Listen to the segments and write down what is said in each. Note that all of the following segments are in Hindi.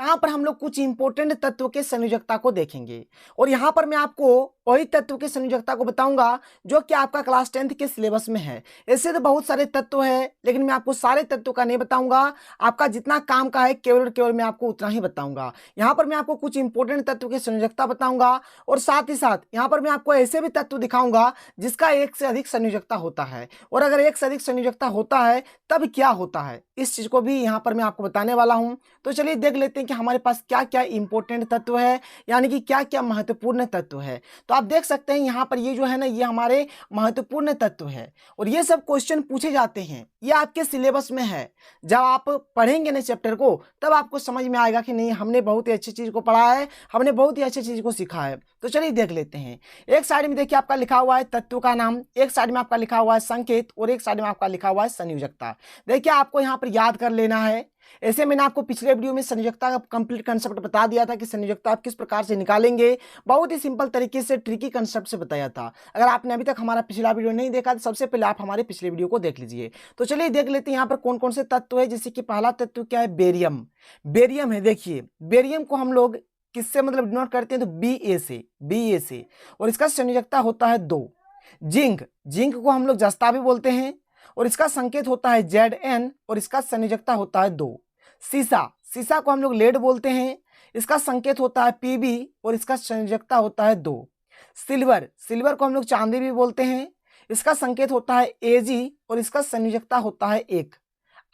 यहाँ पर हम लोग कुछ इंपॉर्टेंट तत्व के संयोजकता को देखेंगे और यहाँ पर मैं आपको वही तत्व के संयोजकता को बताऊंगा जो कि आपका क्लास 10th के सिलेबस में है। ऐसे तो बहुत सारे तत्व हैं, लेकिन मैं आपको सारे तत्वों का नहीं बताऊंगा। आपका जितना काम का है केवल और केवल मैं आपको उतना ही बताऊंगा। यहाँ पर मैं आपको कुछ इंपॉर्टेंट तत्व की संयोजकता बताऊंगा और साथ ही साथ यहाँ पर मैं आपको ऐसे भी तत्व दिखाऊंगा जिसका एक से अधिक संयोजकता होता है, और अगर एक से अधिक संयोजकता होता है तब क्या होता है, इस चीज को भी यहाँ पर मैं आपको बताने वाला हूँ। तो चलिए देख लेते हैं कि हमारे पास क्या क्या इंपॉर्टेंट तत्व है, यानी कि क्या क्या महत्वपूर्ण तत्व है। तो आप देख सकते हैं यहाँ पर ये जो है ना, ये हमारे महत्वपूर्ण तत्व है और ये सब क्वेश्चन पूछे जाते हैं, ये आपके सिलेबस में है। जब आप पढ़ेंगे ना चैप्टर को तब आपको समझ में आएगा कि नहीं, हमने बहुत ही अच्छी चीज को पढ़ा है, हमने बहुत ही अच्छी चीज को सीखा है। तो चलिए देख लेते हैं। एक साइड में देखिए आपका लिखा हुआ है तत्व का नाम, एक साइड में आपका लिखा हुआ है संकेत और एक साइड में आपका लिखा हुआ है संयोजकता। देखिए आपको यहाँ पर याद कर लेना है। ऐसे मैंने आपको पिछले वीडियो में संयोजकता का कंप्लीट कंसेप्ट बता दिया था कि संयोजकता आप किस प्रकार से निकालेंगे, बहुत ही सिंपल तरीके से ट्रिकी कंसेप्ट से बताया था। अगर आपने अभी तक हमारा पिछला वीडियो नहीं देखा तो सबसे पहले आप हमारे पिछले वीडियो को देख लीजिए। तो चलिए देख लेते हैं यहाँ पर कौन कौन से तत्व है। जैसे कि पहला तत्व क्या है, बेरियम। बेरियम है, देखिए बेरियम को हम लोग किससे मतलब डिनोट करते हैं, तो बी ए से, और इसका संयोजकता होता है 2। जिंक, जिंक को हम लोग जस्ता भी बोलते हैं और इसका संकेत होता है Zn और इसका संयोजकता होता है 2। सीसा, सीसा को हम लोग लेड बोलते हैं, इसका संकेत होता है Pb और इसका संयोजकता होता है 2। सिल्वर, सिल्वर को हम लोग चांदी भी बोलते हैं, इसका संकेत होता है Ag और इसका संयोजकता होता है 1।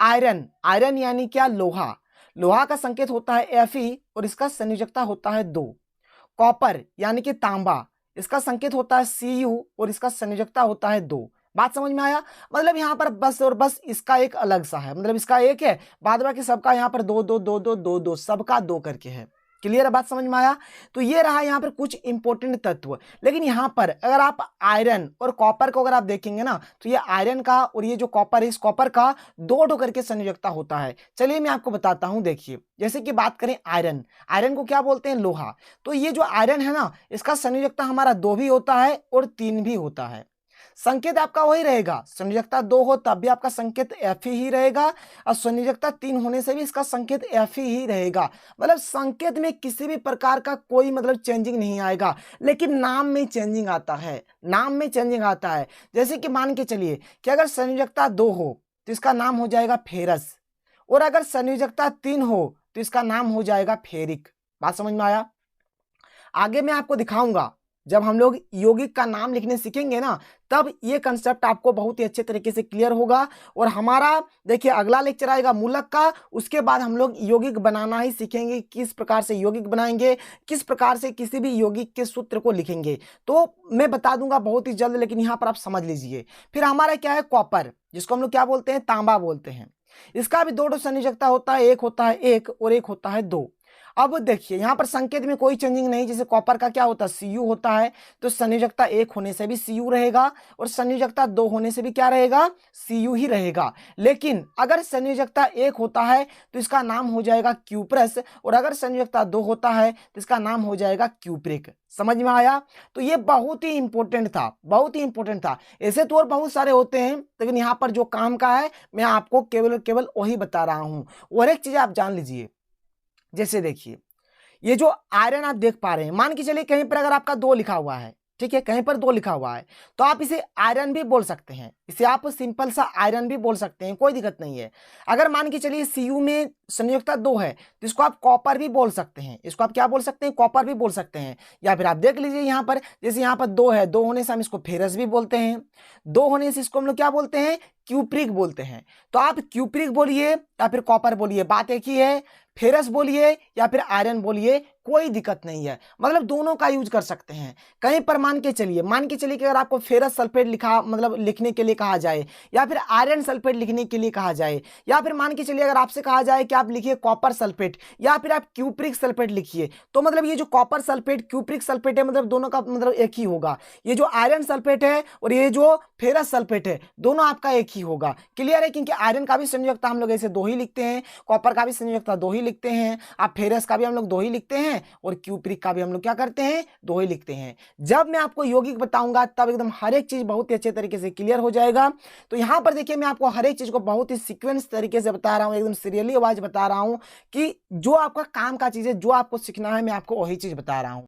आयरन, आयरन यानी क्या, लोहा, लोहा का संकेत होता है Fe और इसका संयोजकता होता है 2। कॉपर यानी कि तांबा, इसका संकेत होता है Cu और इसका संयोजकता होता है 2। बात समझ में आया। मतलब यहाँ पर बस और बस इसका एक अलग सा है, मतलब इसका एक है, बाद बाकी सबका यहाँ पर 2 2 2 2 2 2 सबका 2 करके है। क्लियर है, बात समझ में आया। तो ये रहा यहाँ पर कुछ इंपॉर्टेंट तत्व। लेकिन यहाँ पर अगर आप आयरन और कॉपर को अगर आप देखेंगे ना, तो ये आयरन का और ये जो कॉपर है, इस कॉपर का 2 करके संयोजकता होता है। चलिए मैं आपको बताता हूँ। देखिए जैसे कि बात करें आयरन, आयरन को क्या बोलते हैं, लोहा। तो ये जो आयरन है ना, इसका संयोजकता हमारा 2 भी होता है और 3 भी होता है। संकेत आपका वही रहेगा, संयोजकता 2 हो तब भी आपका संकेत Fe ही रहेगा और संयोजकता 3 होने से भी इसका संकेत Fe ही रहेगा। मतलब संकेत में किसी भी प्रकार का कोई मतलब चेंजिंग नहीं आएगा, लेकिन नाम में चेंजिंग आता है, नाम में चेंजिंग आता है। जैसे कि मान के चलिए कि अगर संयोजकता 2 हो तो इसका नाम हो जाएगा फेरस, और अगर संयोजकता 3 हो तो इसका नाम हो जाएगा फेरिक। बात समझ में आया। आगे मैं आपको दिखाऊंगा, जब हम लोग यौगिक का नाम लिखने सीखेंगे ना, तब ये कंसेप्ट आपको बहुत ही अच्छे तरीके से क्लियर होगा। और हमारा देखिए अगला लेक्चर आएगा मूलक का, उसके बाद हम लोग यौगिक बनाना ही सीखेंगे, किस प्रकार से यौगिक बनाएंगे, किस प्रकार से किसी भी यौगिक के सूत्र को लिखेंगे, तो मैं बता दूंगा बहुत ही जल्द। लेकिन यहाँ पर आप समझ लीजिए। फिर हमारा क्या है, कॉपर, जिसको हम लोग क्या बोलते हैं, तांबा बोलते हैं। इसका भी 2 संयोजकता होता है, एक होता है 1 और एक होता है 2। अब देखिए यहाँ पर संकेत में कोई चेंजिंग नहीं। जैसे कॉपर का क्या होता है, Cu होता है, तो संयोजकता 1 होने से भी Cu रहेगा और संयोजकता 2 होने से भी क्या रहेगा, Cu ही रहेगा। लेकिन अगर संयोजकता 1 होता है तो इसका नाम हो जाएगा क्यूप्रस, और अगर संयोजकता 2 होता है तो इसका नाम हो जाएगा क्यूप्रिक। समझ में आया। तो ये बहुत ही इंपॉर्टेंट था, बहुत ही इंपॉर्टेंट था। ऐसे तो और बहुत सारे होते हैं, लेकिन यहाँ पर जो काम का है मैं आपको केवल केवल वही बता रहा हूँ। और एक चीज आप जान लीजिए, जैसे देखिए ये जो आयरन आप देख पा रहे हैं, मान के चलिए कहीं पर अगर आपका 2 लिखा हुआ है, ठीक है, कहीं पर 2 लिखा हुआ है, तो आप इसे आयरन भी बोल सकते हैं, इसे आप सिंपल सा आयरन भी बोल सकते हैं, कोई दिक्कत नहीं है। अगर मान के चलिए Cu में संयोजकता 2 है तो इसको आप कॉपर भी बोल सकते हैं, इसको आप क्या बोल सकते हैं, कॉपर भी बोल सकते हैं। या फिर आप देख लीजिए यहाँ पर, जैसे यहाँ पर 2 है, 2 होने से हम इसको फेरस भी बोलते हैं, 2 होने से इसको हम लोग क्या बोलते हैं, क्यूप्रिक बोलते हैं। तो आप क्यूप्रिक बोलिए या फिर कॉपर बोलिए, बात एक ही है। फेरस बोलिए या फिर आयरन बोलिए, कोई दिक्कत नहीं है, मतलब दोनों का यूज कर सकते हैं। कहीं पर मान के चलिए कि अगर आपको फेरस सल्फेट लिखा मतलब लिखने के लिए कहा जाए, या फिर आयरन सल्फेट लिखने के लिए कहा जाए, या फिर मान के चलिए अगर आपसे कहा जाए कि आप लिखिए कॉपर सल्फेट या फिर आप क्यूप्रिक सल्फेट लिखिए, तो मतलब ये जो कॉपर सल्फेट क्यूप्रिक सल्फेट है, मतलब दोनों का मतलब एक ही होगा। ये जो आयरन सल्फेट है और ये जो फेरस सल्फेट है, दोनों आपका एक ही होगा। क्लियर है, क्योंकि आयरन का भी संयोजकता हम लोग ऐसे 2 ही लिखते हैं, कॉपर का भी संयोजकता 2 ही लिखते हैं, आप फेरस का भी हम लोग 2 ही लिखते हैं और क्यूप्रिक का भी हम लोग क्या करते हैं, 2 ही लिखते हैं। जब मैं आपको यौगिक बताऊंगा तब एकदम हर एक चीज बहुत ही अच्छे तरीके से क्लियर हो जाएगा। तो यहाँ पर देखिए मैं आपको हर एक चीज को बहुत ही सीक्वेंस तरीके से बता रहा हूँ, एकदम सीरियली वाइज बता रहा हूँ कि जो आपका काम का चीज है, जो आपको सीखना है, मैं आपको वही चीज बता रहा हूँ।